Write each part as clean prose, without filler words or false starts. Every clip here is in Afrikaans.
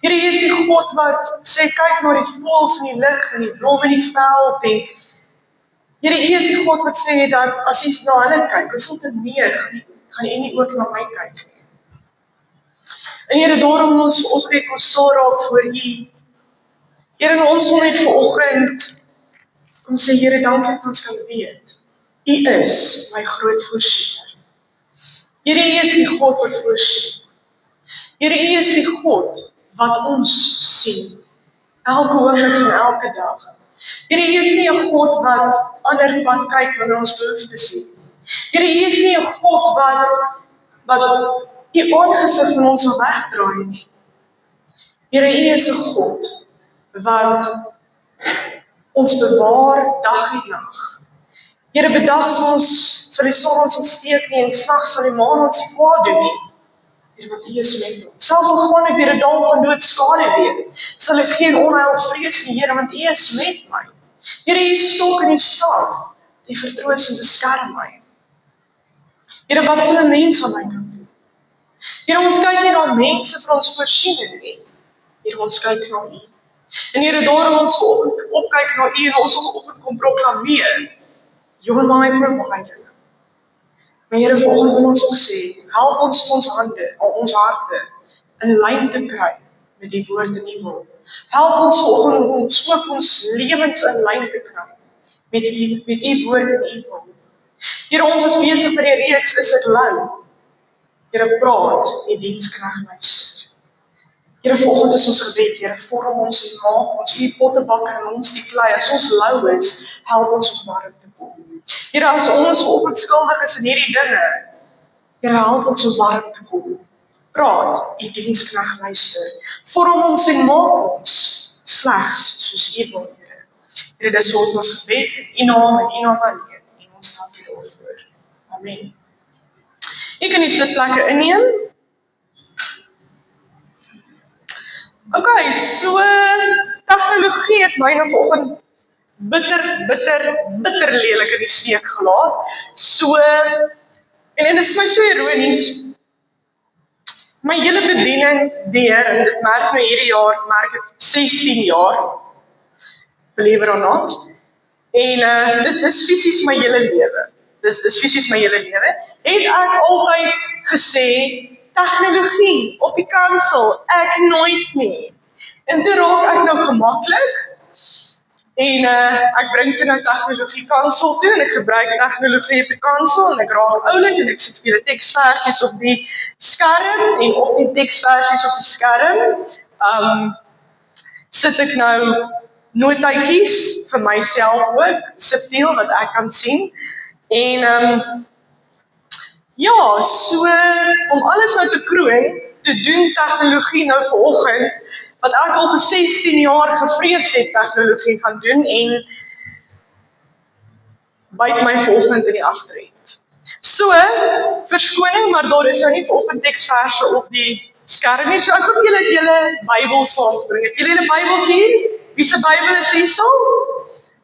Here, U is die God wat sê, kyk na die voëls in die lug en die blom in die veld en Here, U is die God wat sê dat as U na hulle kyk, hoeveel te meer gaan U nie ook na my kyk nie. En Here, daarom ons vanoggend kom stil raak voor U. Here, en ons wil net vanoggend kom sê, Here, dankie dat ons kan weet. U is my groot voorsiener. Here, U is die God wat voorsien. Here, U is die God wat ons sien. Elke oomblik van elke dag. Here, U is nie 'n God wat ander pad kyk wanneer ons behoeftes het. Here, U is nie 'n God wat U aangesig van ons wil wegdraai nie. Here, U is 'n God wat ons bewaar dag en nag. Here, bedags sal die son ons steek nie en snags sal die maan ons nie kwaad doen nie. Here, want U is met ons. Selfs al gaan ek deur 'n dal van dood skade weer, sal ek geen onheil vrees nie, Here, want U is met my. Here, U stok en U staf, die vertroos en beskerm my. Here, wat sal 'n mens aan my kan doen? Here, ons kyk nie na mense vir ons voorsiening nie. Here, ons kyk na U. En Here, daarom ons opkyk na U en ons vanoggend kom proklameer, You are my provider. Maar Here, vanoggend wil ons ook sê, help ons om ons hande, ons harte in lyn te kry met die woord in U wil. Help ons vanoggend om ook ons lewens in lyn te kry met U woord in U wil. Here, ons is besig vir die reeks, is ek lui? Here, praat, die diensknegt luister. Here, vanoggend is ons gebed, Here, vorm ons en maak ons U pottebakker en ons die klei. As ons lou is, help ons om warm te kom. Here, as ons vanoggend skuldig is in hierdie dinge, Here, help ons om warm te kom. Praat, U diensknegt luister. Vorm ons en maak ons slegs soos U wil, Here. Here, dis wat ons gebed in U naam en U naam alleen. En ons dank U daarvoor. Amen. Jy kan die sitplekke inneem. Okay, so tegnologie het my nou vanoggend bitter lelik in die steek gelaat. So, en dit is my so ironies, my hele bediening deur, en dit merk nou hierdie jaar, merk ek 16 jaar, believe it or not, en dit is fisies my hele lewe, dis fisies my hele lewe, het ek altyd gesê, tegnologie op die kansel, ek nooit nie. En toe raak ek nou gemaklik, en ek bring toe nou tegnologie kansel toe, en ek gebruik tegnologie op die kansel, en ek raak oulik, en ek sit vir die teksversies op die skerm, en op die teksversies op die skerm, sit ek nou notaatjies vir myself ook, subtiel wat ek kan sien, en ja, so om alles nou te kroon, te doen tegnologie nou vanoggend, wat ek al vir 16 jaar gevrees het tegnologie gaan doen, en byt my vanoggend in die agterend. So, verskoning, maar daar is nou nie vanoggend teksverse op die skerm nie, so ek hoop julle het julle Bybel saamgebring. Het julle julle Bybels hier? Wie se Bybel is hier so?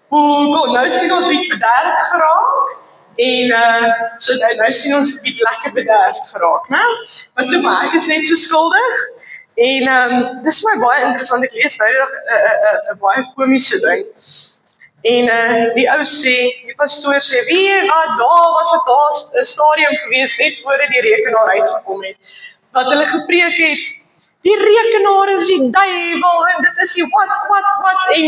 Nou sien ons wie bederf geraak, en so nou sien ons wie lekker bederf geraak, né? Want toe maar ek is net so skuldig, en dis my baie interessant, ek lees nou nog 'n baie komiese ding, en die ou sê, die pastoor sê, weet wat, daar was daar 'n stadium gewees, net voordat die rekenaar uitgekom het, wat hulle gepreek het, die rekenaar is die duiwel, en dit is die wat, en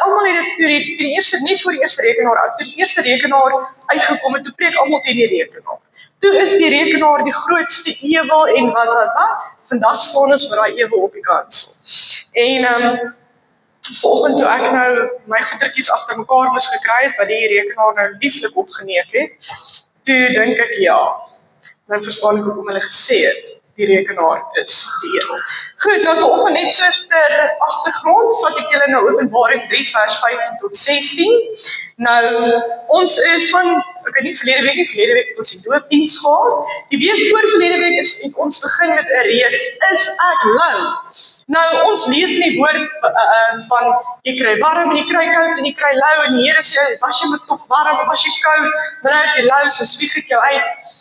almal het dit toe die eerste, net voor die eerste rekenaar uit, toe die eerste rekenaar uitgekom het, toe preek almal teen die rekenaar. Toe is die rekenaar die grootste ewel, en wat, vandag staan ons met daai ewel op die kansel. En vanoggend toe ek nou my goedertjies agter mekaar moes gekry het, wat die rekenaar nou lieflik opgeneem het, toe dink ek, ja, nou verstaan ek hoekom hulle gesê het, die rekenaar is die ewel. Goed, nou vanoggend net so ter agtergrond, vat ek julle nou Openbaring 3 vers 15 tot 16. Nou, ons is van, nie verlede week het ons die doopdiens gehad. Die week voor verlede week het ons begin met 'n reeks, is ek lou? Nou, ons lees in die woord van, jy kry warm en jy kry koud en jy kry lou, en die Here sê, was jy maar tog warm, was jy koud, wanneer jy lou, so spieg ek jou uit.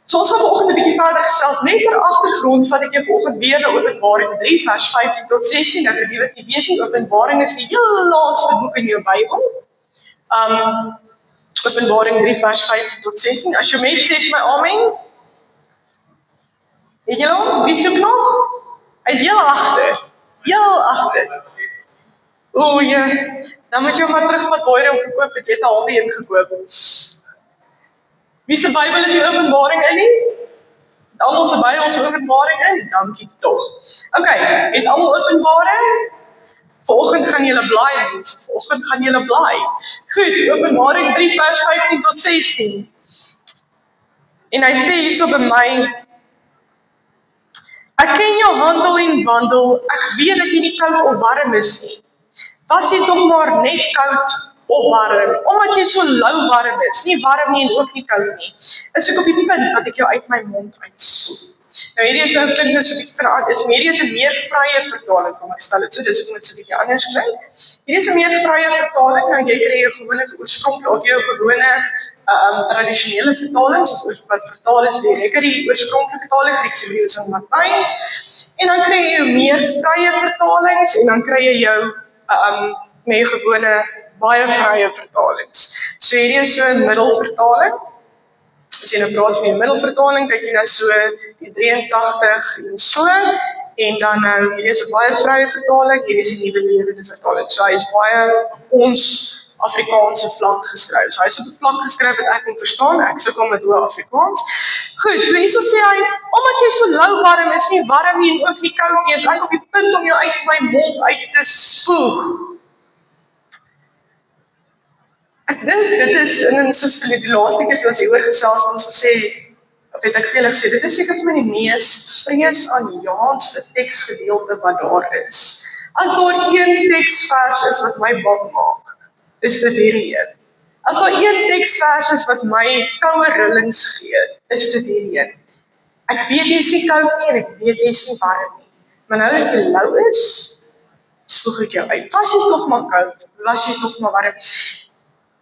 So ons gaan vanoggend 'n bietjie verder gesels. Net ter agtergrond vat ek jou vanoggend weer na Openbaring 3 vers 15 tot 16. Nou vir die wat nie weet nie, Openbaring is die heel laaste boek in jou Bybel. Openbaring 3 vers 15 tot 16. As jy met sê vir my amen. Het julle hom? Wie soek nog? Hy's heel agter. Heel agter. O ja, dan moet jy hom maar terugvat waar jy hom gekoop het. Jy het 'n halwe een gekoop. Wie se Bybel het die Openbaring in nie? Almal se Bybel se Openbaring in? Dankie tog. Okay, het almal Openbaring? Vanoggend gaan julle blaai, mense. Vanoggend gaan julle blaai. Goed, Openbaring 3 vers 15 tot 16. En hy sê hierso by my, ek ken jou handel en wandel, ek weet dat jy nie koud of warm is nie. Was jy tog maar net koud of warm, omdat jy so lou warm is, nie warm nie en ook nie koud nie, is ek op die punt dat ek jou uit my mond uitspoel. Nou hierdie is nou klink nou so 'n bietjie praat, hierdie is 'n meer vrye vertaling, kom ek stel dit so, dis hoekom dit so 'n bietjie anders klink. Hierdie is 'n meer vrye vertaling, nou jy kry jou gewone oorspronklik of jou gewone tradisionele vertalings, wat vertaal is direk uit die oorspronklike tale, Grieks, Hebreëus en Latyn, en dan kry jy jou meer vrye vertalings, en dan kry jy jou met gewone baie vrye vertalings. So hierdie is so 'n middelvertaling. As jy nou praat van die middelvertaling, kyk jy nou so die 83 en so, en dan nou, hierdie is 'n baie vrye vertaling, hierdie is 'n nuwe lewende vertaling. So hy is baie ons Afrikaanse vlak geskryf. So hy is op 'n vlak geskryf wat ek kan verstaan, ek sukkel met hoe Afrikaans. Goed, so hierso sê hy, omdat jy so lou warm is, nie warm nie en ook nie koud nie, is ek op die punt om jou uit my mond uit te spoeg. Ek dink dit is, en so vir die laaste keer toe ons hieroor gesels het, ons gesê, of het ek vir julle gesê, dit is seker vir my die mees vreesaanjaendste teksgedeelte wat daar is. As daar een teksvers is wat my bang maak, is dit hierdie een. As daar een teksvers is wat my koue rillings gee, is dit hierdie een. Ek weet jy is nie koud nie en ek weet jy is nie warm nie, maar nou dat jy lou is, spoeg ek jou uit. Was jy tog maar koud, was jy tog maar warm.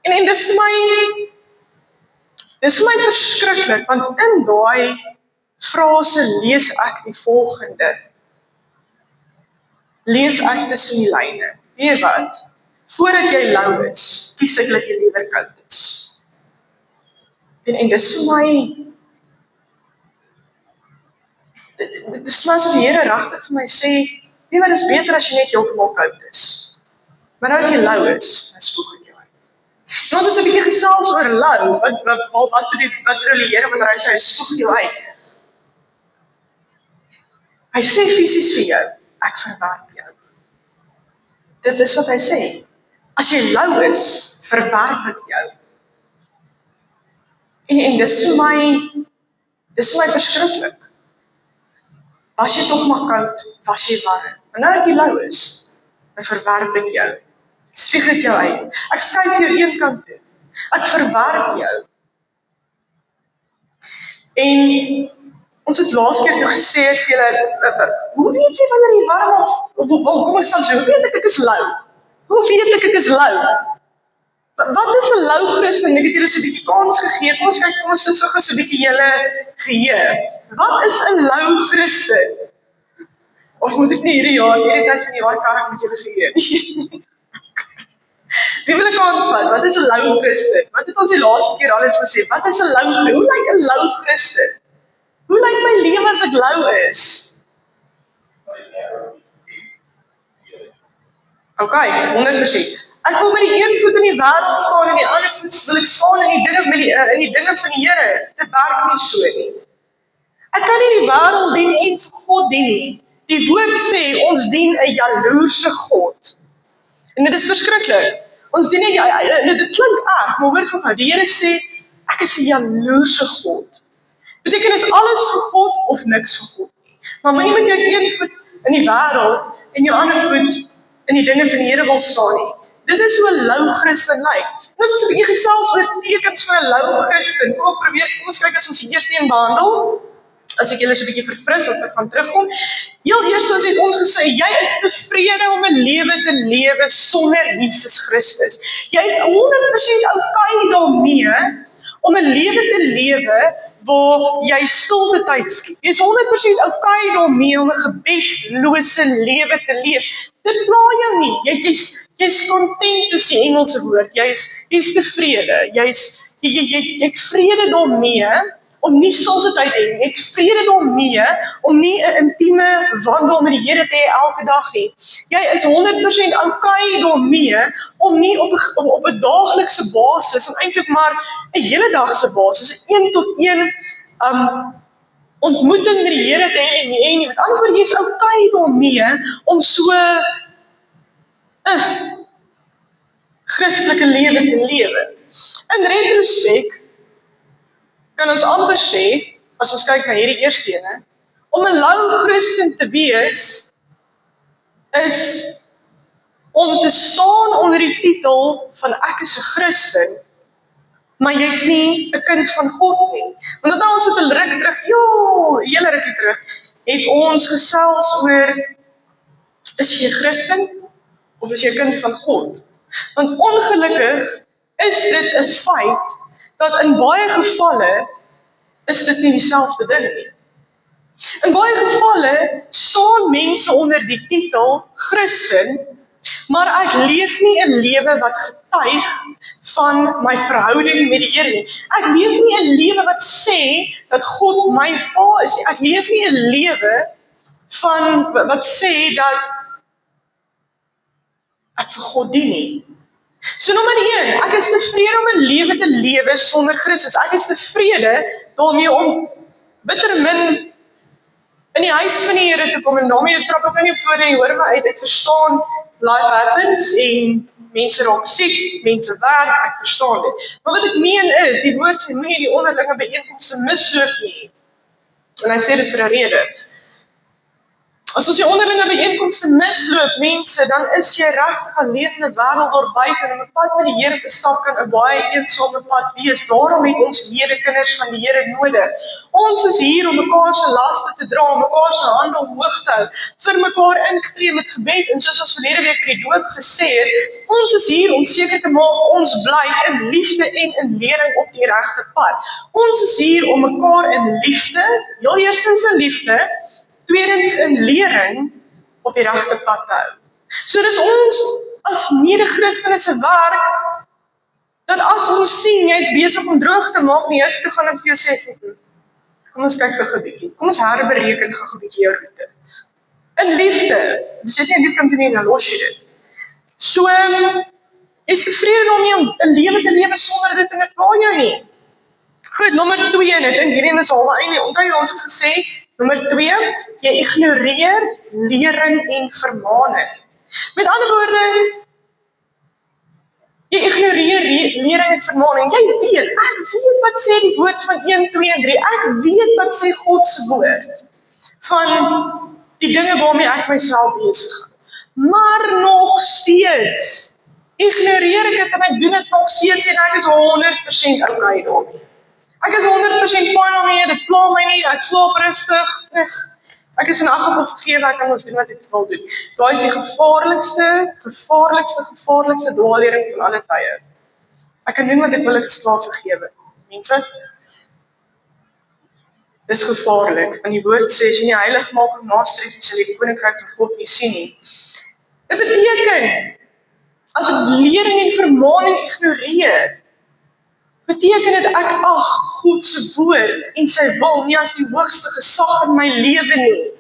En dis vir my verskriklik, want in daai frase lees ek die volgende. Lees ek tussen die lyne. Weet wat? Voordat jy lou is, kies ek dat jy liewer koud is. En dis vir my, dit is maar so die Here regtig vir my sê, weet wat, is beter as jy net heeltemal koud is. Maar nou dat jy lou is, dan spoeg ek jou uit. En ons het so 'n bietjie gesels oor lou, wat bedoel die Here wanneer hy sê, hy spoeg jou uit. Hy sê fisies vir jou, ek verwerp jou. Dit is wat hy sê. As jy lou is, verwerp ek jou. En dis vir my verskriklik. Was jy tog maar koud, was jy warm. En nou dat jy lou is, dan verwerp ek jou. Spieg ek jou uit. Ek skuif jou een kant toe. Ek verwerp jou. En ons het laas keer toe gesê ek vir julle, hoe weet jy wanneer jy warm of kom ons staan so, hoe weet ek is lou? Hoe weet ek is lou? Wat is 'n lou Christen? Ek het julle so 'n bietjie kans gegee. Kom ons kyk, kom ons dit so 'n bietjie julle geheue. Wat is 'n lou Christen? Of moet ek nie hierdie tyd van die jaar kan ek met julle geheue nie? Wie wil 'n kans vat? Wat is 'n lou Christen? Wat het ons die laaste keer alles gesê? Wat is 'n lou Christen? Hoe lyk 'n lou Christen? Hoe lyk my lewe as ek lou is? Okay, 100%. Ek wil met die een voet in die wêreld staan en die ander voet wil ek staan in die dinge van die Here. Dit werk nie so nie. Ek kan nie die wêreld dien en vir God dien nie. Die woord sê ons dien 'n jaloerse God. En dit is verskriklik. Ons dien dit klink erg, maar hoor gou, die Here sê ek is 'n jaloerse God. Beteken is alles vir God of niks vir God nie. Maar moenie met jou een voet in die wêreld en jou ander voet in die dinge van die Here wil staan nie. Dit is hoe 'n lou Christen lyk. Ons het 'n bietjie gesels oor tekens van 'n lou Christen. Kom ons kyk as ons die eerste een behandel. As ek julle so 'n bietjie verfris of ek gaan terugkom. Heel eerstens het ons gesê, jy is tevrede om 'n lewe te lewe sonder Jesus Christus. Jy is 100% okay daarmee om 'n lewe te lewe waar jy stilte tyd skiet. Jy is 100% okay daarmee om 'n gebedlose lewe te leef. Dit pla jou nie. Jy's content is die Engelse woord. Jy's tevrede. Jy het vrede daarmee om nie stilte tyd te hê. Jy het vrede daarmee om nie 'n intieme wandel met die Here te hê elke dag nie. Jy is 100% okay daarmee om nie op 'n daaglikse basis en eintlik maar 'n hele dagse basis, 'n 1-tot-1 ontmoeting met die Here te hê nie. Met ander woorde, jy's okay daarmee om so 'n Christelike lewe te lewe. In retrospek kan ons amper sê, as ons kyk na hierdie eerste ene, om 'n lou Christen te wees, is om te staan onder die titel van ek is 'n Christen, maar jy's nie 'n kind van God nie. Want nou ons het 'n ruk terug, 'n hele rukkie terug, het ons gesels oor, is jy 'n Christen, of is jy 'n kind van God? Want ongelukkig is dit 'n feit, dat in baie gevalle is dit nie dieselfde ding nie. In baie gevalle staan mense onder die titel Christen, maar ek leef nie 'n lewe wat getuig van my verhouding met die Here nie. Ek leef nie 'n lewe wat sê dat God my pa is nie. Ek leef nie 'n lewe wat sê dat ek vir God dien nie. So nommer 1, ek is tevrede om 'n lewe te lewe sonder Christus. Ek is tevrede daarmee om bitter min in die huis van die Here te kom en daarmee trap ek nie op toe en hoor my uit. Ek verstaan life happens en mense raak siek, mense werk, ek verstaan dit. Maar wat ek meen is, die woord sê moenie die onderlinge byeenkomste misloop nie. En hy sê dit vir 'n rede. As ons die onderlinge byeenkomste misloop, mense, dan is jy regtig alleen in 'n wêreld daar buite en om 'n pad met die Here te stap kan 'n baie eensame pad wees. Daarom het ons medekinders van die Here nodig. Ons is hier om mekaar se laste te dra, om mekaar se hande omhoog te hou, vir mekaar ingetree met gebed en soos ons verlede week by die doop gesê het, ons is hier om seker te maak ons bly in liefde en in lering op die regte pad. Ons is hier om mekaar in liefde, heel eerstens in liefde, tweedens in lering op die regte pad te hou. So dis ons as mede-Christene se werk, dat as ons sien, jy is besig om droog te maak, nie te gaan en vir jou sê, kom ons kyk vir 'n bietjie, kom ons herbereken gou 'n bietjie jou roete. In liefde, dis net nie in liefde kan nie, dan los jy dit. So, is tevrede om nie 'n lewe te lewe sonder dit en dit pla jou nie. Goed, nommer 2, en ek dink hierdie is al einde, onthou ons het gesê, nommer 2, jy ignoreer lering en vermaaning. Met ander woorde, jy ignoreer lering en vermaaning. Jy weet, ek weet wat sê die woord van 1, 2 en 3. Ek weet wat sê God se woord van die dinge waarmee ek myself besig hou. Maar nog steeds ignoreer ek dit en ek doen dit nog steeds en ek is 100% okay daarmee. Ek is 100% fyn daarmee, dit pla my nie, ek slaap rustig. Ek is in elk geval vergewe, ek kan ons doen wat ek wil doen. Daai is die gevaarlikste dwaallering van alle tye. Ek kan doen wat ek wil, ek is klaar vergewe. Mense, dis gevaarlik, want die woord sê, as jy nie heilig maak en nastreef, sal jy die koninkryk van God nie sien nie. Dit beteken, as ek lering en vermaaning ignoreer, beteken dit ek ag God se woord en sy wil nie as die hoogste gesag in my lewe nie.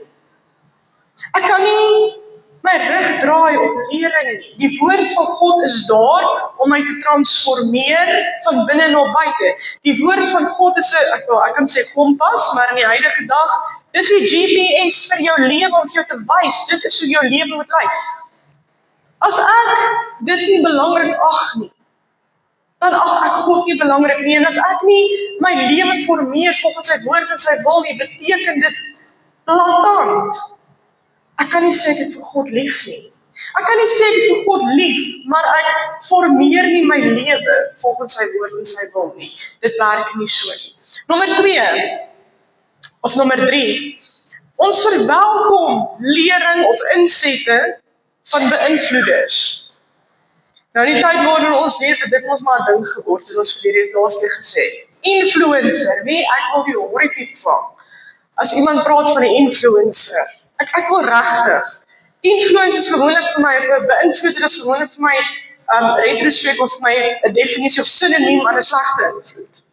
Ek kan nie my rug draai op lering nie. Die woord van God is daar om my te transformeer van binne na buite. Die woord van God is 'n, ek kan sê kompas, maar in die huidige dag, dis die GPS vir jou lewe om jou te wys, dit is hoe jou lewe moet lyk. As ek dit nie belangrik ag nie, dan ag ek God nie belangrik nie, en as ek nie my lewe formeer volgens sy woord en sy wil nie, beteken dit blaatant. Ek kan nie sê ek het vir God lief nie. Ek kan nie sê ek het vir God lief, maar ek formeer nie my lewe volgens sy woord en sy wil nie. Dit werk nie so nie. Nommer 2, of nommer 3, ons verwelkom lering of insette van beïnvloeders. Nou in die tyd waarin ons leef, het dit ons maar 'n ding geword, soos ons verlede laasweek gesê. Influencer, ek wil die horriepiep vang. As iemand praat van 'n influencer, ek wil regtig. Influence is gewoonlik vir my, beïnvloeder is gewoonlik vir my retrospek of vir my 'n definisie of sinoniem aan 'n slegte invloed.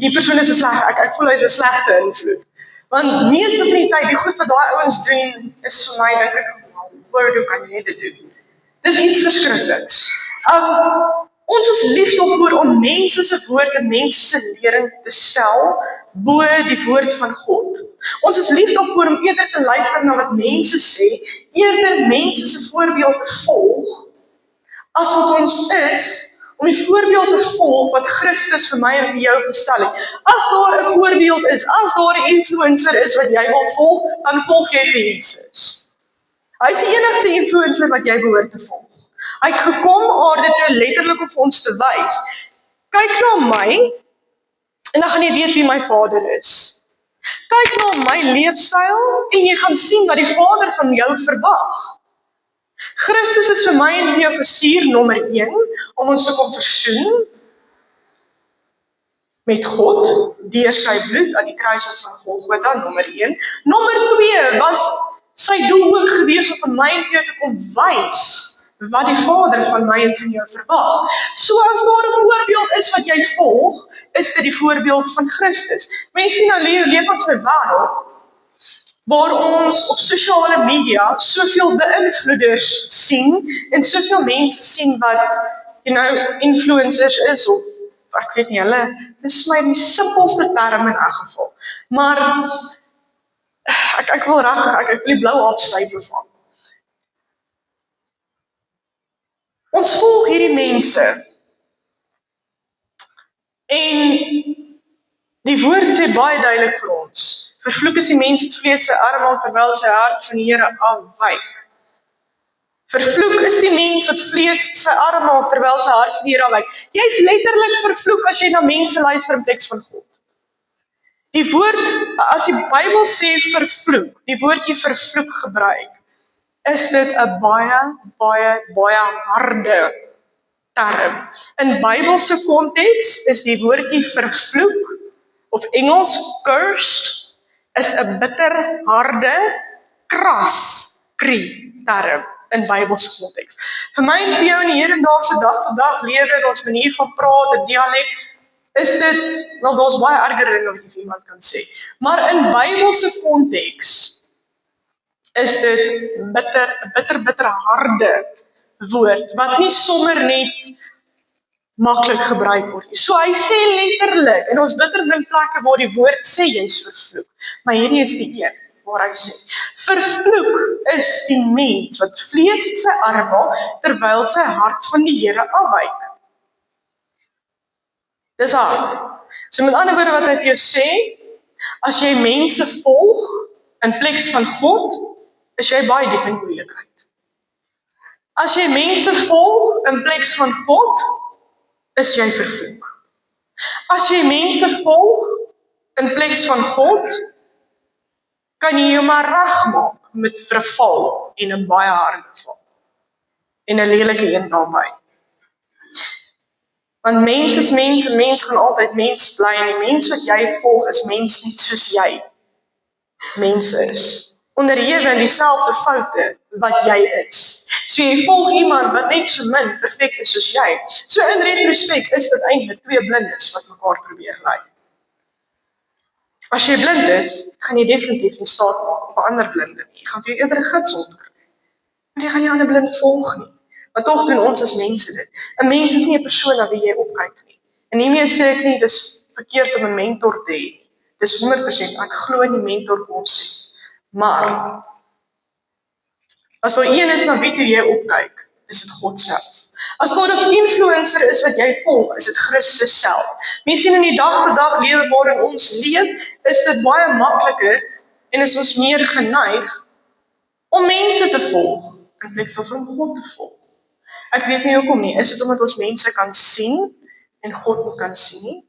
Die persoon is 'n sleg, ek voel hy is 'n slegte invloed. Want meeste van die tyd, die goed wat daai ouens doen, is vir my, dink ek, hoe kan jy dit doen? Dis iets verskrikliks. Ons is lief daarvoor om mense se woord en mense se lering te stel bo die woord van God. Ons is lief daarvoor om eerder te luister na wat mense sê, eerder mense se voorbeeld te volg, as wat ons is om die voorbeeld te volg wat Christus vir my en vir jou gestel het. As daar 'n voorbeeld is, as daar 'n influencer is wat jy wil volg, dan volg jy vir Jesus. Hy is die enigste influencer wat jy behoort te volg. Hy het gekom aarde toe letterlik om vir ons te wys. Kyk na my, en dan gaan jy weet wie my Vader is. Kyk na my leefstyl, en jy gaan sien wat die Vader van jou verwag. Christus is vir my en vir jou gestuur, nommer 1, om ons te kom versoen met God, deur sy bloed aan die kruis van Golgotha, nommer 1. Nommer 2 was sy doel ook gewees om vir my en vir jou te kom wys wat die Vader van my en van jou verwag. So as daar 'n voorbeeld is wat jy volg, is dit die voorbeeld van Christus. Mense sien nou leef ons in 'n wêreld waar ons op sosiale media soveel beïnvloeders sien en soveel mense sien wat, influencers is, of ek weet nie, dis my die simpelste term in 'n geval. Maar ek wil regtig, ek wil die blou aap bevang. Ons volg hierdie mense en die woord sê baie duidelik vir ons. Vervloek is die mens wat vlees sy arm maak terwyl sy hart van die Here afwyk. Vervloek is die mens wat vlees sy arm maak terwyl sy hart van die Here afwyk. Jy is letterlik vervloek as jy na mense luister in teks van God. Die woord, as die Bybel sê vervloek, die woordjie vervloek gebruik, is dit 'n baie harde term. In Bybelse konteks is die woordjie vervloek, of Engels cursed, is 'n bitter, harde, kras, term in Bybelse konteks. Vir my en vir jou in die hedendaagse dag tot dag lewe, ons manier van praat, 'n dialek, is dit, wel daar's baie erger dinge wat jy vir iemand kan sê. Maar in Bybelse konteks is dit bitter harde woord, wat nie sommer net maklik gebruik word nie. So hy sê letterlik, en ons bittermin plekke waar die woord sê jy's vervloek, maar hierdie is die een waar hy sê, vervloek is die mens wat vlees sy arm maak terwyl sy hart van die Here afwyk. Dis hard. So met ander woorde wat hy vir jou sê, as jy mense volg in plek van God, is jy baie diep in moeilikheid. As jy mense volg in plek van God, is jy vervloek. As jy mense volg in plek van God, kan jy jou maar regmaak met verval en 'n baie harde val. En 'n lelike een daarbey. Want mens is mens, en mens gaan altyd mens bly, en die mens wat jy volg is mens net soos jy mens is. Onderhewe in dieselfde foute wat jy is. So jy volg iemand wat net so min perfek is soos jy. So in retrospek is dit eintlik twee blindes wat mekaar probeer lei. As jy blind is, gaan jy definitief nie staat maak op 'n ander blinde nie. Jy gaan vir jou eerder 'n gids ontmoet. En jy gaan nie ander blinde volg nie. Maar tog doen ons as mense dit. 'n Mens is nie 'n persoon na wie jy opkyk nie. En hiermee sê ek nie, dis verkeerd om 'n mentor te hê. Dis 100%, ek glo in die mentorkonsep. Maar, as daar een is na wie toe jy opkyk, is dit God self. As daar 'n influencer is wat jy volg, is dit Christus self. Mens sien in die dag-te-dag lewe waarin ons leef, is dit baie makliker en is ons meer geneig om mense te volg in plaas van God te volg. Ek weet nie hoekom nie. Is dit omdat ons mense kan sien en God nie kan sien nie?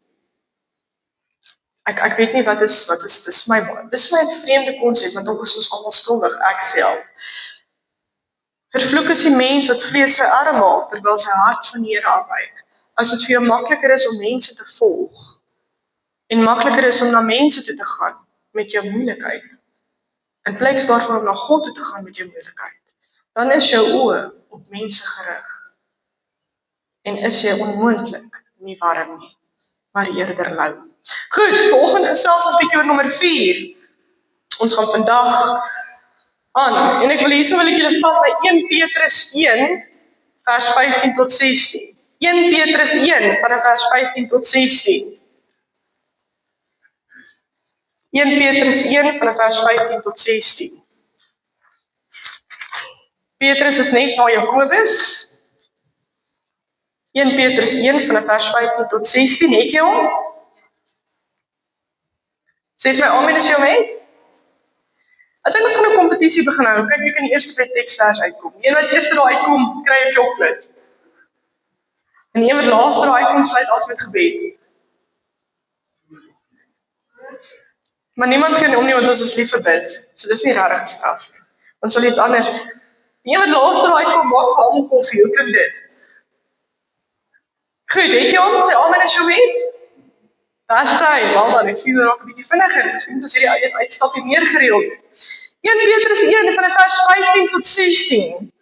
Ek weet nie wat is dis my 'n vreemde konsep, want tog is ons almal skuldig, ek self. Vervloek is die mens wat vlees sy arm maak terwyl sy hart van die Here afwyk. As dit vir jou makliker is om mense te volg En makliker is om na mense toe te gaan met jou moeilikheid, in plaas daarvan om na God toe te gaan met jou moeilikheid. Dan is jou oë op mense gerig, en is jy onmoontlik nie warm nie, maar eerder lou. Goed, vanoggend gesels ons bietjie oor nommer 4. Ons gaan vandag aan, en ek wil julle vat by 1 Petrus 1, vers 15 tot 16. 1 Petrus 1, vanaf vers 15 tot 16. 1 Petrus 1, vanaf vers 15 tot 16. Petrus is net na Jakobus. 1 Petrus 1, vanaf vers 15 tot 16, het jy hom? Sê my amen as jy hom het? Ek dink ons gaan 'n kompetisie begin hou. Kyk wie kan die eerste by teksvers uitkom. Een wat eerste daar uitkom, kry 'n chocolate. En een wat laaste daar uitkom, sluit af met gebed. Maar niemand kan om nie, want ons is lief vir bid. So dis nie regtig 'n straf. Ons sal iets anders. Die een wat laaste daar uitkom, maak vir almal koffie. Hoe klink dit? Goed, het jy hom? Sê amen as jy weet. Dis sy, wel dan, ek sien raak 'n bietjie vinniger. Miskien moet ons hierdie uitstapie meer gereeld. 1 Petrus 1 van vers 15 tot 16.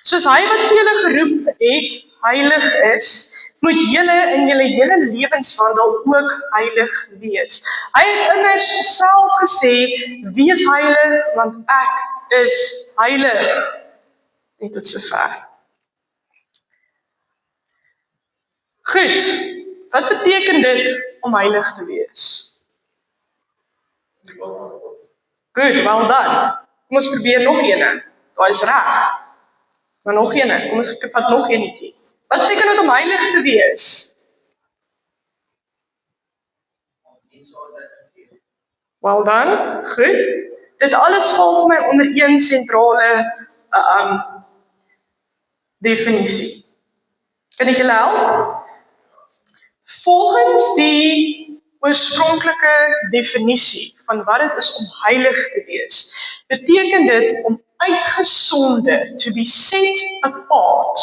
Soos hy wat vir julle geroep het, heilig is, moet julle in julle hele lewenswandel ook heilig wees. Hy het immers self gesê, wees heilig, want ek is heilig. Net tot sover. Goed, wat beteken dit om heilig te wees? Goed, wel dan. Kom ons probeer nog ene. Daar is reg. Maar nog ene. Kom ons vat nog enetjie. Wat beteken dit om heilig te wees? Wel dan, goed. Dit alles val vir my onder een sentrale definisie. Kan ek julle help? Volgens die oorspronklike definisie van wat dit is om heilig te wees, beteken dit om uitgesonder, to be set apart,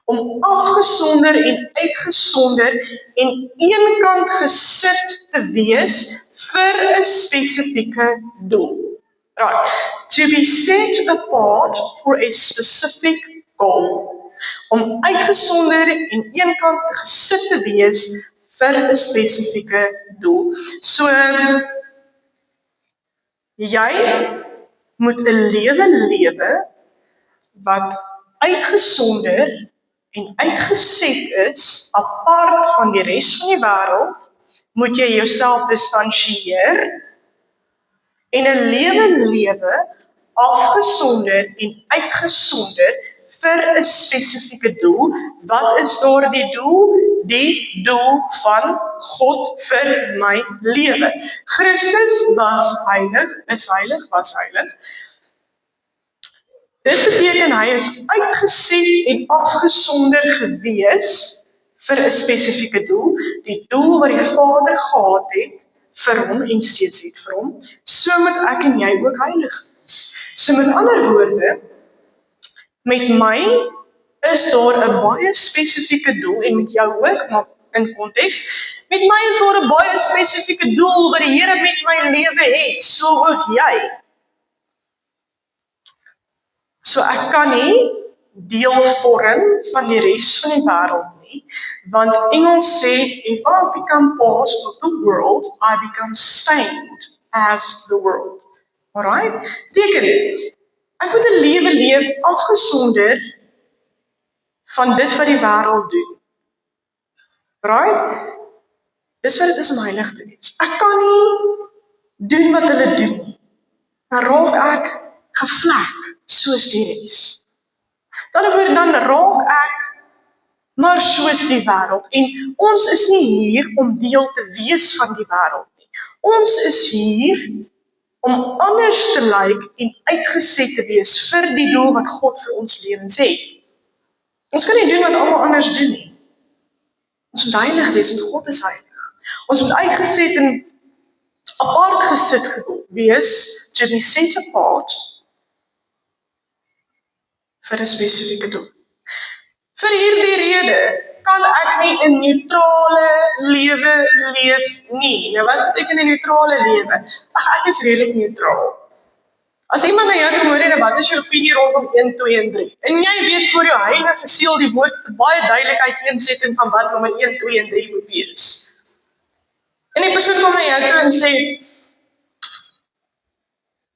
om afgesonder en uitgesonder en eenkant gesit te wees vir 'n spesifieke doel. Right, to be set apart for a specific goal. Om uitgesonder en eenkant gesit te wees vir 'n spesifieke doel. So, jy moet 'n lewe lewe wat uitgesonder en uitgeset is, apart van die res van die wêreld, moet jy jouself distansieer en 'n lewe lewe afgesonder en uitgesonder vir 'n spesifieke doel. Wat is daardie doel? Die doel van God vir my lewe. Christus was heilig, is heilig, was heilig. Dit beteken hy is uitgeset en afgesonder gewees vir 'n spesifieke doel, die doel wat die Vader gehad het vir hom en steeds het vir hom, so moet ek en jy ook heilig wees. So met ander woorde, met my is daar 'n baie spesifieke doel, en met jou ook, maar in konteks, met my is daar 'n baie spesifieke doel wat die Here met my lewe het, so ook jy. So ek kan nie deel vorm van die res van die wêreld nie, want Engels sê, if I become part of the world, I become stained as the world. Alright? Beteken, ek moet 'n lewe leef afgesonder van dit wat die wêreld doen. Right? Dis wat dit is om heilig te wees. Ek kan nie doen wat hulle doen nie. Dan raak ek gevlek soos die res. Dan raak ek maar soos die wêreld. En ons is nie hier om deel te wees van die wêreld nie. Ons is hier om anders te lyk en uitgeset te wees vir die doel wat God vir ons lewens het. Ons kan nie doen wat almal anders doen nie. Ons moet heilig wees, want God is heilig. Ons moet uitgeset en apart gesit wees, to be set apart vir 'n spesifieke doel. Vir hierdie rede kan ek nie 'n neutrale lewe leef nie. Nou wat beteken 'n neutrale lewe? Ek is redelik neutraal. As iemand na jou toe hoor, wat is jou opinie rondom 1, 2 en 3? En jy weet voor jou heilige siel die woord baie duidelik uiteensetting van wat nommer 1, 2 en 3 moet wees. En die persoon kom na jou toe en sê,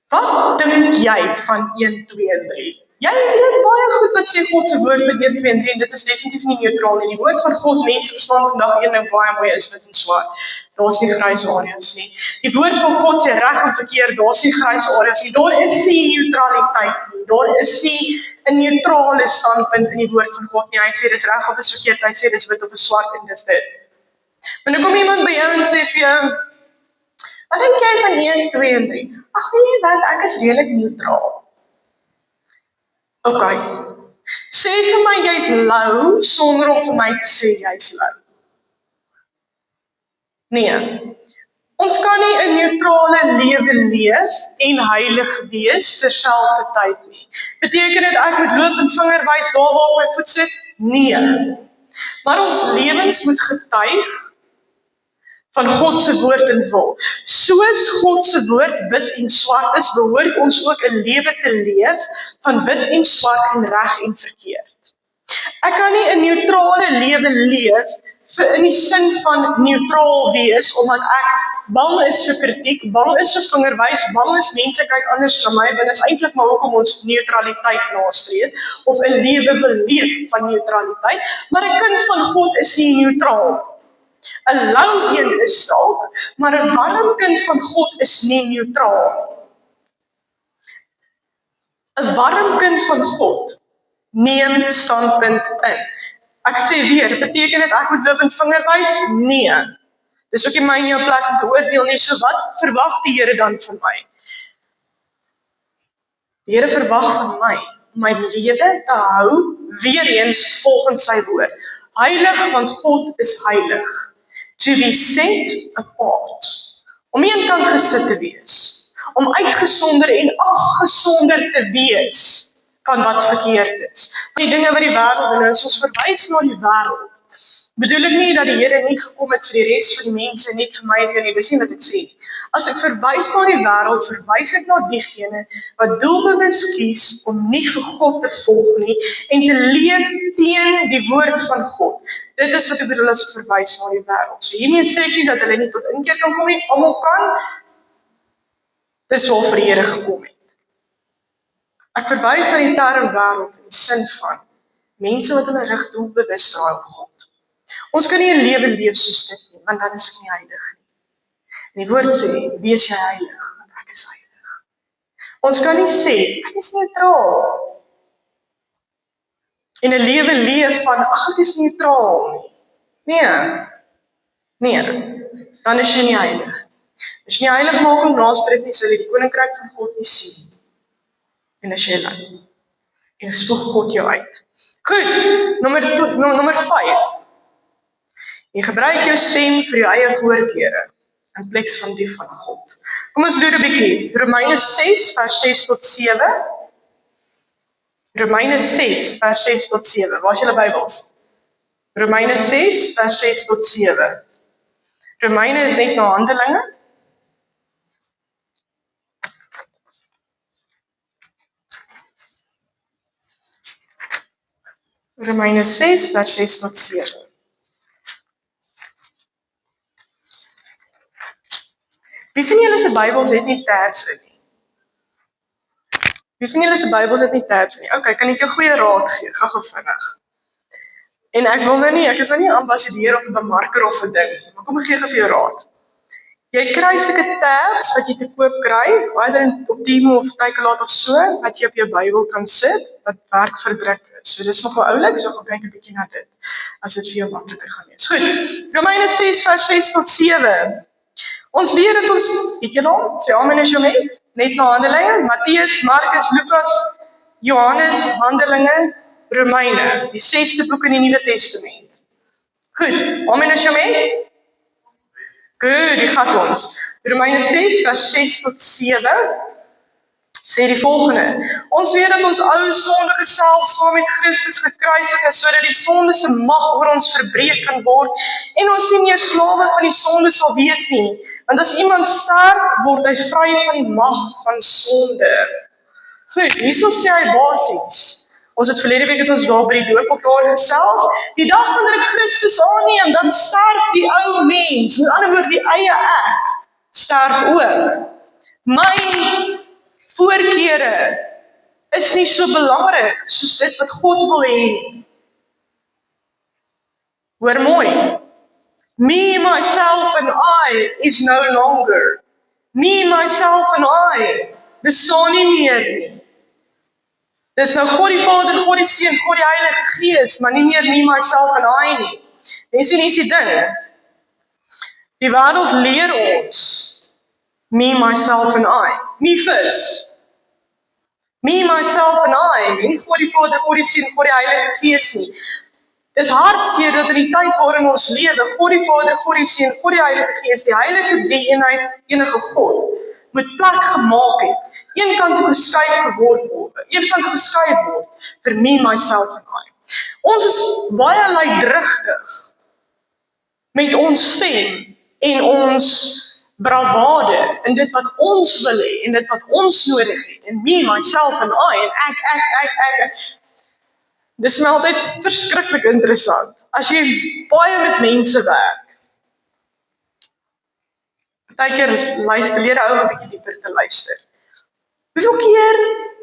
wat dink jy van 1, 2 en 3? Jy weet baie goed wat sê God se woord vir 1, 2 en 3 en dit is definitief nie neutraal nie. Die woord van God, mense verstaan vandag een ding baie mooi is wit en swart. Daar's nie grys areas nie. Die woord van God sê reg en verkeerd, daar's nie grys areas nie. Daar is nie neutraliteit nie. Daar is nie 'n neutrale standpunt in die woord van God nie. Hy sê dis reg of is verkeerd, hy sê dis wit of is swart en dis dit. Maar nou kom iemand by jou en sê vir jou, wat dink jy van 1, 2 en 3? Ag nee, want ek is redelik neutraal. OK. Sê vir my jy's lou sonder om vir my te sê jy's lou. Nee. Ons kan nie 'n neutrale lewe leef en heilig wees terselfdertyd nie. Beteken dit ek moet loop en vingerwys daar waar op my voet sit? Nee. Maar ons lewens moet getuig van God se woord en wil. Soos God se woord wit en swart is, behoort ons ook 'n lewe te leef van wit en swart en reg en verkeerd. Ek kan nie 'n neutrale lewe leef in die sin van neutraal wees, omdat ek bang is vir kritiek, bang is vir vingerwys, bang is mense kyk anders na my, want is eintlik maar hoekom ons neutraliteit nastreef, of 'n lewe beleef van neutraliteit, maar 'n kind van God is nie neutraal. 'n Lou een is dalk, maar 'n warm kind van God is nie neutraal. 'n Warm kind van God neem standpunt in. Ek sê weer, beteken dit ek moet loop en vingerwys? Nee. Dis ook nie my en jou plek om te oordeel nie, so wat verwag die Here dan van my? Die Here verwag van my, om my lewe te hou, weer eens volgens sy woord. Heilig, want God is heilig. To be set apart. Om nie aan kant gesit te wees. Om uitgesonder en afgesonder te wees van wat verkeerd is. Van die dinge wat die wêreld doen, as ons verwys na die wêreld, bedoel ek nie dat die Here nie gekom het vir die res van die mense, net vir my nie, dis nie wat ek sê. As ek verwys na die wêreld, verwys ek na diegene wat doelbewus kies om nie vir God te volg nie en te leef teen die woord van God. Dit is wat ek bedoel as ek verwys na die wêreld. So hiermee sê ek nie dat hulle nie tot inkeer kan kom nie, almal kan. Dis waar vir die Here gekom het. Ek verwys na die term wêreld in die sin van mense wat hulle rug doelbewus draai op God. Ons kan nie 'n lewe leef soos dit nie, want dan is ek nie heilig nie. En die woord sê, wees jy heilig, want ek is heilig. Ons kan nie sê, ek is neutraal. En 'n lewe leef van, ek is neutraal nie. Nee, dan is jy nie heilig. As jy nie heilig maak om nastreef nie, sal jy die koninkryk van God nie sien. En as jy lei. En spoeg God jou uit. Goed, nommer 5. Jy gebruik jou stem vir jou eie voorkeure in plek van die van God. Kom ons doen 'n bietjie. Romeine 6 vers 6 tot 7. Romeine 6 vers 6 tot 7. Waar is julle Bybels? Romeine 6 vers 6 tot 7. Romeine is net na Handelinge. Romeine 6 vers 6 tot 7. Wie van julle se Bybels het nie tabs in nie? Wie van julle se Bybels het nie tabs in nie? Okay, kan ek jou goeie raad gee? Gou vinnig. En ek wil nou nie, ek is nou nie 'n ambassadeur of 'n bemarker of 'n ding, maar kom ek gee vir jou raad. Jy kry sulke tabs wat jy te koop kry, either op Temu of Takealot of so, wat jy op jou Bybel kan sit, wat werk vir druk is. So dis nogal oulik, so gaan kyk 'n bietjie na dit, as dit vir jou makliker gaan wees. Goed, Romeine 6 vers 6 tot 7. Ons weet dat ons, weet jy nou, sê amen as jy net na Handelinge, Matteus, Markus, Lukas, Johannes, Handelinge, Romeine, die 6de boek in die Nuwe Testament. Goed, amen as jy Goed, die gaat ons. Romeine 6 vers 6 tot 7. sê die volgende: ons weet dat ons ou sondige self saam met Christus gekruisig is, sodat die sonde se mag oor ons verbreek kan word, en ons nie meer slawe van die sonde sal wees nie. Want as iemand sterf, word hy vry van die mag van sonde. Goed, hierso sê hy basies. Ons het verlede week het ons daar by die doop op daar gesels. Die dag wanneer ek Christus aanneem, dan sterf die ou mens. Met ander woorde, die eie ek sterf ook. My voorkeure is nie so belangrik soos dit wat God wil hê nie. Hoor mooi. Me, myself and I is no longer. Me, myself and I bestaan nie meer nie. Dis nou God die Vader, God die Seun, God die Heilige Gees, maar nie meer me, myself and I nie. Mense, nie is die ding. Die wêreld leer ons me, myself and I. Me first. Me, myself and I. Nie God die Vader, God die Seun, God die Heilige Gees nie. Dis hartseer dat in die tyd waarin ons lewe, God die Vader, God die Seun, God die Heilige Gees, die heilige drie-eenheid, enige God, moet plek gemaak het. Een kant toe geskuif geword word, een kant toe geskuif word vir me, myself and I. Ons is baie luidrigtig met ons stem en ons bravade in dit wat ons wil hê en dit wat ons nodig het. En me, myself and I en ek. Dis my altyd verskriklik interessant. As jy baie met mense werk, partykeer leer ou 'n bietjie dieper te luister. Hoeveel keer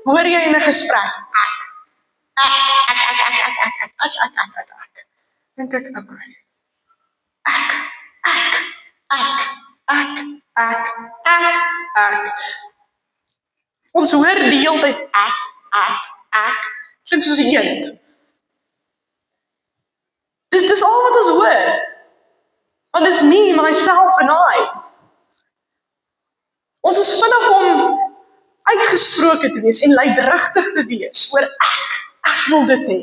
hoor jy in 'n gesprek ek. Dink ek, okay. Ek. Ons hoor die hele tyd ek. Klink soos 'n eend. Dis al wat ons hoor. Want dis me, myself and I. Ons is vinnig om uitgesproke te wees en luidrigtig te wees oor ek wil dit hê.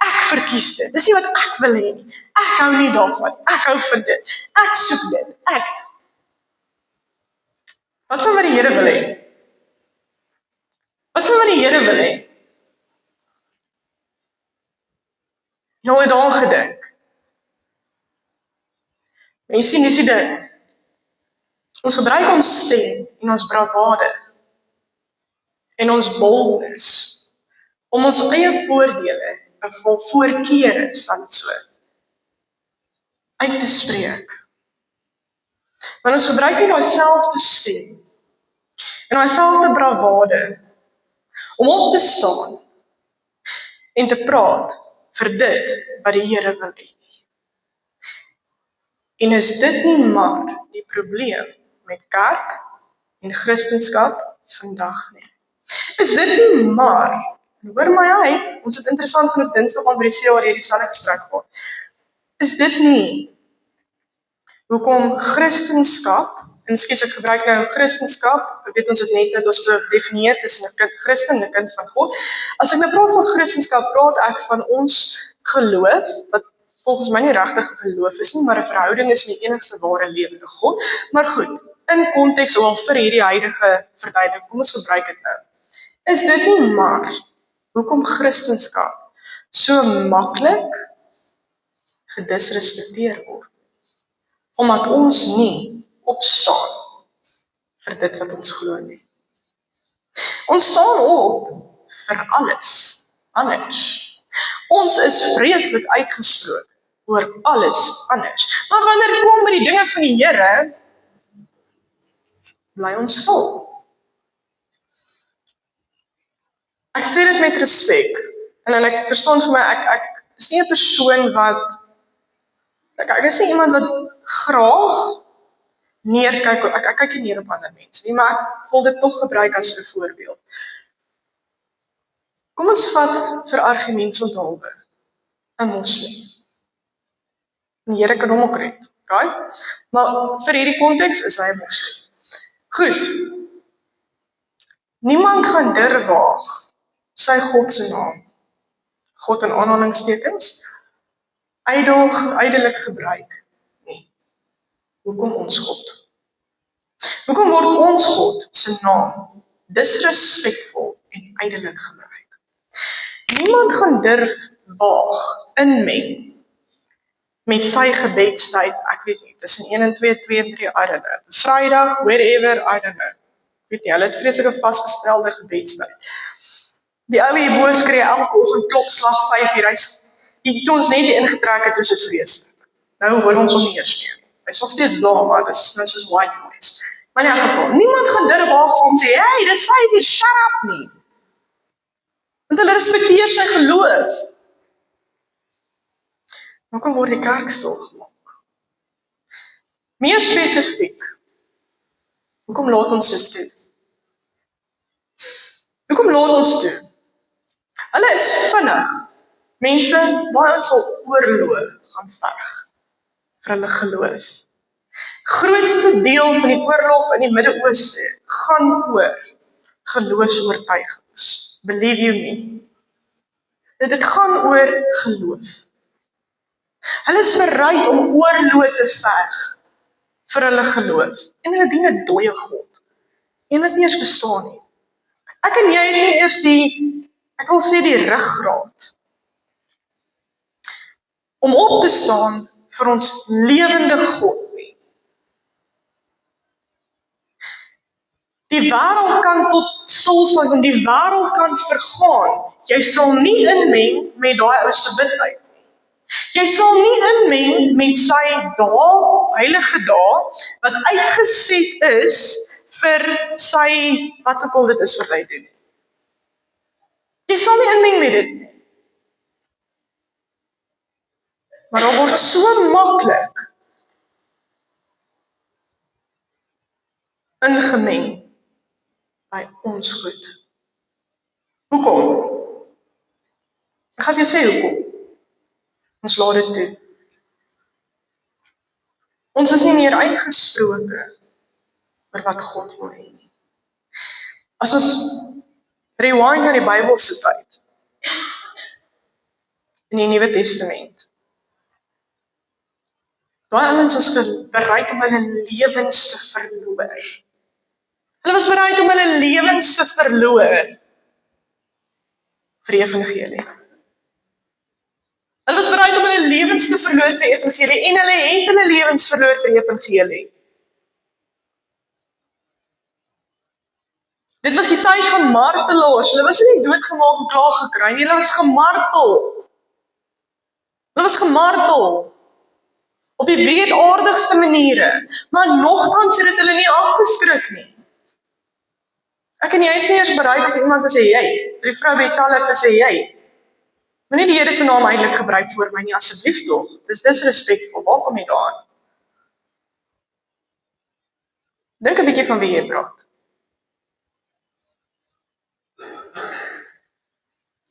Ek verkies dit. Dis nie wat ek wil hê nie. Ek hou nie daarvan. Ek hou van dit. Ek soek dit. Wat van wat die Here wil hê? Wat van wat die Here wil hê? Jy het daaraan gedink. Jy sien, dis die ding. Ons gebruik ons stem en ons bravade en ons boldness om ons eie voordele en voorkeure staan so uit te spreek. Want ons gebruik nie daai selfde stem en daai selfde bravade om op te staan en te praat vir dit wat die Here wil hê. En is dit nie maar die probleem met kerk en Christendom vandag nie? Is dit nie maar, hoor my uit, ons het interessant vanaf Dinsdag aan by die CR hierdie selfde gesprek gehad. Is dit nie hoekom Christendom, en skies ek gebruik nou Christendom, weet ons het net dat ons gedefinieer tussen 'n kind Christen en 'n kind van God. As ek nou praat van Christendom, praat ek van ons geloof, wat volgens my nie regtig 'n geloof is nie, maar 'n verhouding is met die enigste ware lewende God. Maar goed, in konteks al vir hierdie huidige verduideliking, kom ons gebruik dit nou. Is dit nie maar hoekom Christendom so maklik gedisrespekteer word? Omdat ons nie opstaan vir dit wat ons glo nie. Ons staan op vir alles anders. Ons is vreeslik uitgesproke oor alles anders. Maar wanneer kom by die dinge van die Here, bly ons stil. Ek sê dit met respek, en ek verstaan vir my, ek is nie 'n persoon wat, ek is nie iemand wat graag neerkyk, ek kyk nie neer op ander mense nie, maar ek wil dit tog gebruik as 'n voorbeeld. Kom ons vat vir argumentsonthulwe 'n moslim. Die Here kan hom ook red, right? Maar vir hierdie konteks is hy 'n moslim. Goed. Niemand gaan durf waag sy God se naam, God in aanhalingstekens, ydelik gebruik nie. Hoekom ons God? Hoekom word ons God se naam disrespekvol en ydelik gebruik. Niemand gaan durf waag inmeng met sy gebedstyd, ek weet nie, tussen 1 en 2, 2 en 3, I don't know. Vrydag, wherever, I don't know. Ek weet nie, hulle het vreeslike vasgestelde gebedstyd. Die ou hierbo skree elke oggend klokslag 5 uur, toe ons net hier ingetrek het, is dit vreeslik. Nou hoor ons hom nie eers meer. Hy is nog steeds daar, maar dit is nou soos white noise. Maar in elk geval, niemand gaan durf waag vir hom sê, hey, dis 5 uur, shut up nie. Want hulle respekteer sy geloof. Hoekom word die kerk stil gemaak? Meer spesifiek, hoekom laat ons dit toe? Hoekom laat ons toe? Hulle is vinnig. Mense, waar ons sal oorlog gaan verg vir hulle geloof. Grootste deel van die oorlog in die Midde-Ooste gaan oor geloofsoortuigings. Believe you me. Dit gaan oor geloof. Hulle is bereid om oorlog te verg vir hulle geloof. En hulle dien 'n dooie God. Een wat nie eens bestaan nie. Ek en jy het nie eers ek wil sê die ruggraat om op te staan vir ons lewende God nie. Die wêreld kan tot stilstaan en die wêreld kan vergaan. Jy sal nie inmeng met daai ou se bid uit nie. Jy sal nie inmeng met sy heilige dae, wat uitgeset is vir sy, wat ook al dit is wat hy doen. Jy sal nie inmeng met dit nie. Maar daar word so maklik ingemeng by ons goed. Hoekom? Ek gaan vir jou sê hoekom. Ons laat dit toe. Ons is nie meer uitgesproke oor wat God wil hê nie. As ons rewind na die Bybelse tyd, in die Nuwe Testament, daai ouens was bereid om hulle lewens te verloor. Hulle was bereid om hulle lewens te verloor vir die evangelie. Hulle was bereid om hulle lewens te verloor vir die evangelie en hulle het hulle lewens verloor vir die evangelie. Dit was die tyd van martelaars. Hulle was nie doodgemaak en klaar gekry nie. Hulle was gemartel. Hulle was gemartel. Op die wreedaardigste maniere. Maar nogtans het dit hulle nie afgeskrik nie. Ek en jy is nie eers bereid om vir iemand te sê jy, vir die vrou by die taller te sê jy. Moenie die Here se naam eintlik gebruik voor my nie, asseblief tog. Dis disrespekvol. Waar kom jy daaraan? Dink 'n bietjie van wie jy praat.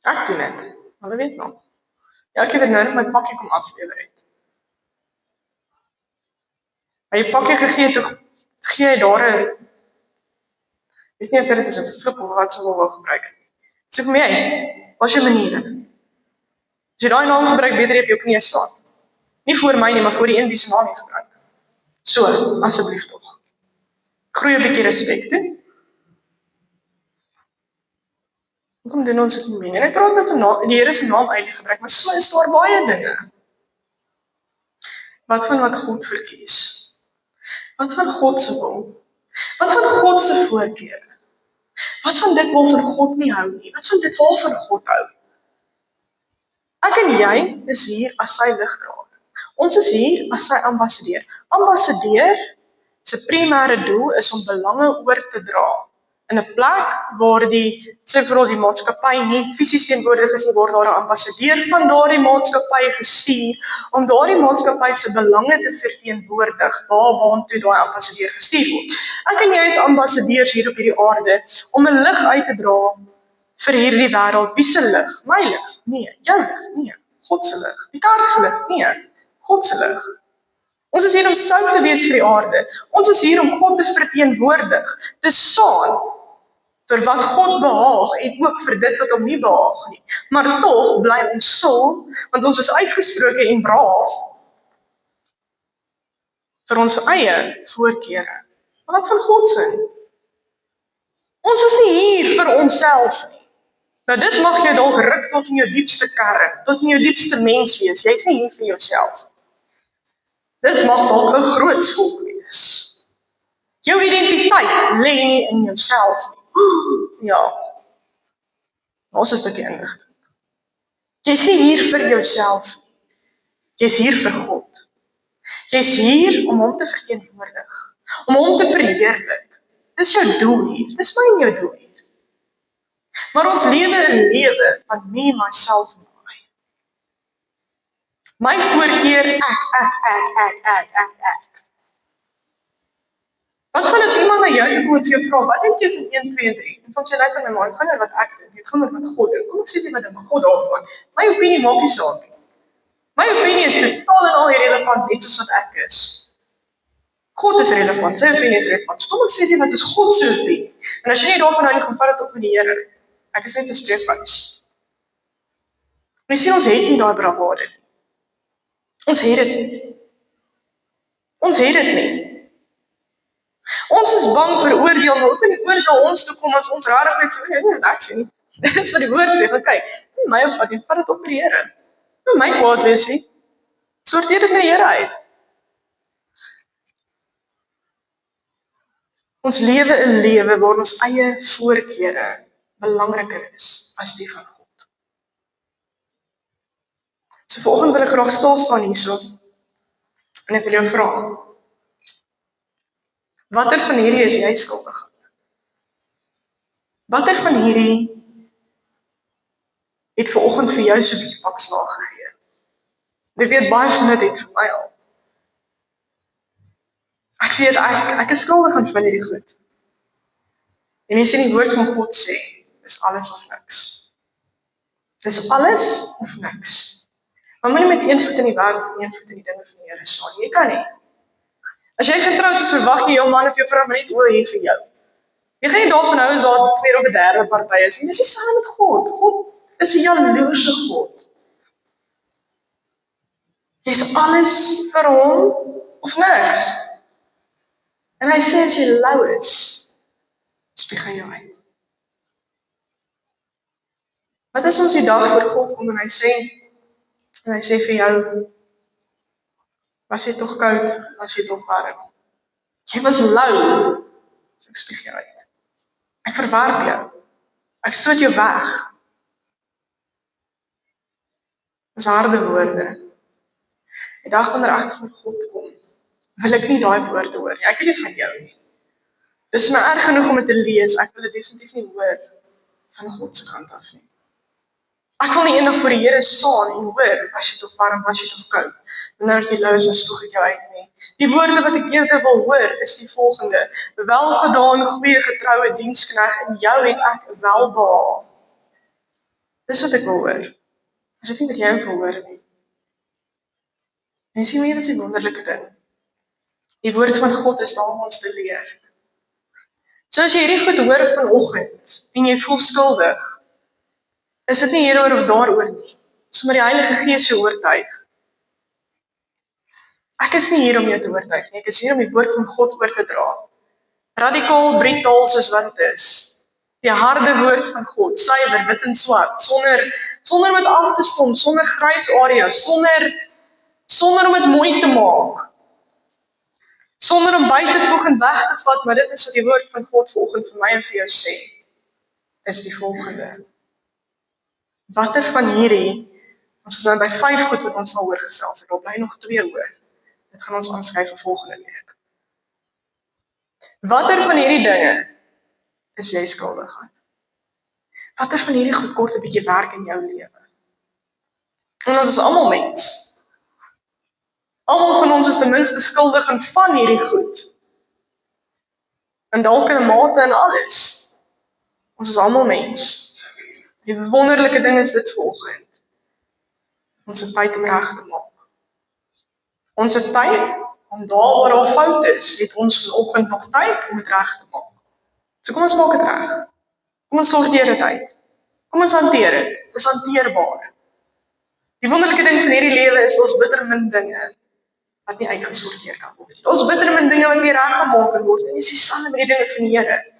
Ek doen dit. Hulle weet nog. Ja, ek het nou net my pakkie kom aflewer het. Hy die pakkie gegee, toe gee hy daar 'n, weet nie of dit is 'n vloek of wat sou wil gebruik het. So vir my, wat is jou maniere? As jy daai naam gebruik, beter jy op jou knieë staan. Nie voor my nie, maar voor die een wie se naam jy gebruik. So, asseblief tog. Groei 'n bietjie respek toe. Hoekom doen ons dit nie meer? En ek praat nou van die Here se naam eintlik gebruik, maar so is daar baie dinge. Wat van wat God verkies? Wat van God se wil? Wat van God se voorkeure? Wat van dit waarvan God nie hou nie? Wat van dit waarvan God hou? Ek en jy is hier as sy ligdraer. Ons is hier as sy ambassadeur. Ambassadeur se primêre doel is om belange oor te dra. In 'n plek waar die maatskappy nie fisies teenwoordig is nie, word daar 'n ambassadeur van daardie maatskappy gestuur om daardie maatskappy se belange te verteenwoordig waartoe daai ambassadeur gestuur word. Ek en jy is ambassadeurs hier op hierdie aarde om 'n lig uit te dra vir hierdie wêreld. Wie se lig? My lig? Nee. Jou lig? Nee. God se lig. Die kerk se lig? Nee. God se lig. Ons is hier om sout te wees vir die aarde. Ons is hier om God te verteenwoordig, te staan vir wat God behaag en ook vir dit wat hom nie behaag nie. Maar tog bly ons stil, want ons is uitgesproke en braaf vir ons eie voorkeure. Maar wat van God se? Ons is nie hier vir onsself nie. Nou dit mag jou dalk ruk tot in jou diepste kern, tot in jou diepste mens wees. Jy's nie hier vir jouself. Dis mag dalk 'n groot skok wees. Jou identiteit lê nie in jouself nie. Ja, ons is 'n stukkie inligting. Jy's nie hier vir jouself nie. Jy's hier vir God. Jy's hier om hom te verteenwoordig, om hom te verheerlik. Dis jou doel hier. Dis my jou doel hier. Maar ons lewe 'n lewe van me, myself en I. My voorkeur, ek. Wat van as iemand na jou toe kom en vir jou vra, wat dink jy van 1, 2 en 3? En van sy luister my maar, het gaan oor wat ek dink, het gaan oor wat God dink. Kom ek sê jy wat dink God daarvan? My opinie maak nie saak nie. My opinie is totaal en al irrelevant, net soos wat ek is. God is relevant, sy opinie is relevant. So kom ek sê jy wat is God se opinie? En as jy nie daarvan hou nie, gaan vat dit op met die Here. Ek is net 'n spreekbuis. Maar jy sien, ons het nie daai bravade nie. Ons het dit nie. Ons het dit nie. Ons is bang vir oordeel, maar hoe kan die oordeel ons toe kom as ons rarig net so, nee, wat ek sien. Dis wat die woord sê, van kyk, nie my opvatting, vat dit op met die Here. Nie my kwaad wees nie. Sorteer dit met die Here uit. Ons lewe 'n lewe waar ons eie voorkeure belangriker is as die van God. So vanoggend wil ek graag staan hierso en ek wil jou vra, watter van hierdie is jy skuldig aan? Watter van hierdie het vanoggend vir jou so 'n bietjie pakslaag gegee? Ek weet baie van dit het vir my al. Ek weet ek is skuldig aan van hierdie goed. En jy sien die woord van God sê, dis alles of niks. Dis alles of niks. Maar moenie met een voet in die wêreld en een voet in die dinge van die Here staan. Jy kan nie. As jy getroud is, verwag jy jou man of jou vrou maar net oor hier vir jou. Jy gaan nie daarvan hou as daar 'n tweede of 'n derde party is. En dis dieselfde met God. God is 'n jaloerse God. Jy's alles vir hom of niks. En hy sê as jy lou is, spieg hy jou uit. Wat as ons die dag voor God kom en hy sê vir jou, was jy tog koud, was jy tog warm. Jy was lou, so ek spieg jou uit. Ek verwerp jou. Ek stoot jou weg. Dis harde woorde. Die dag wanneer ek voor God kom, wil ek nie daai woorde hoor nie. Ek weet nie van jou nie. Dis my erg genoeg om dit te lees, ek wil dit definitief nie hoor van God se kant af nie. Ek wil nie eendag voor die Here staan en hoor, was jy tog warm, was jy tog koud. Wanneer jy lou is, dan spoeg ek jou uit nie. Die woorde wat ek eerder wil hoor, is die volgende: welgedaan, goeie getroue diensknegt, en jou het ek welbehaag. Dis wat ek wil hoor. As ek nie wat jy wil hoor nie. En jy sien hoe dit is die wonderlike ding. Die woord van God is daar om ons te leer. So as jy hierdie goed hoor vanoggend en jy voel skuldig, is dit nie hieroor of daaroor nie. Dis maar die Heilige Gees jou oortuig. Ek is nie hier om jou te oortuig nie, ek is hier om die woord van God oor te dra. Radikaal, brutaal soos wat dit is. Die harde woord van God, suiwer, wit en swart, sonder met af te stom, sonder grys areas, sonder om dit mooi te maak. Sonder om by te voeg en weg te vat, maar dit is wat die woord van God vanoggend vir my en vir jou sê, is die volgende. Watter van hierdie, ons is nou by 5 goed wat ons sal oorgesels, ek wil bly nog 2 hoor. Dit gaan ons aanskryf vir volgende week. Watter van hierdie dinge is jy skuldig aan? Watter van hierdie goed kort 'n bietjie werk in jou lewe? En ons is almal mens. Almal van ons is ten minste skuldig aan van hierdie goed. En dalk in 'n mate en alles. Ons is almal mens. Die wonderlike ding is dit volgend. Ons het tyd om reg te maak. Ons het tyd om daar waar daar fout is, het ons vanoggend nog tyd om dit reg te maak. So kom ons maak dit reg. Kom ons sorteer dit uit. Kom ons hanteer dit. Dit is hanteerbaar. Die wonderlike ding van hierdie lewe is ons bitter min dinge wat nie uitgesorteer kan word. Ons bitter min dinge wat nie reggemaak kan word. En dis dieselfde met die dinge van die Here.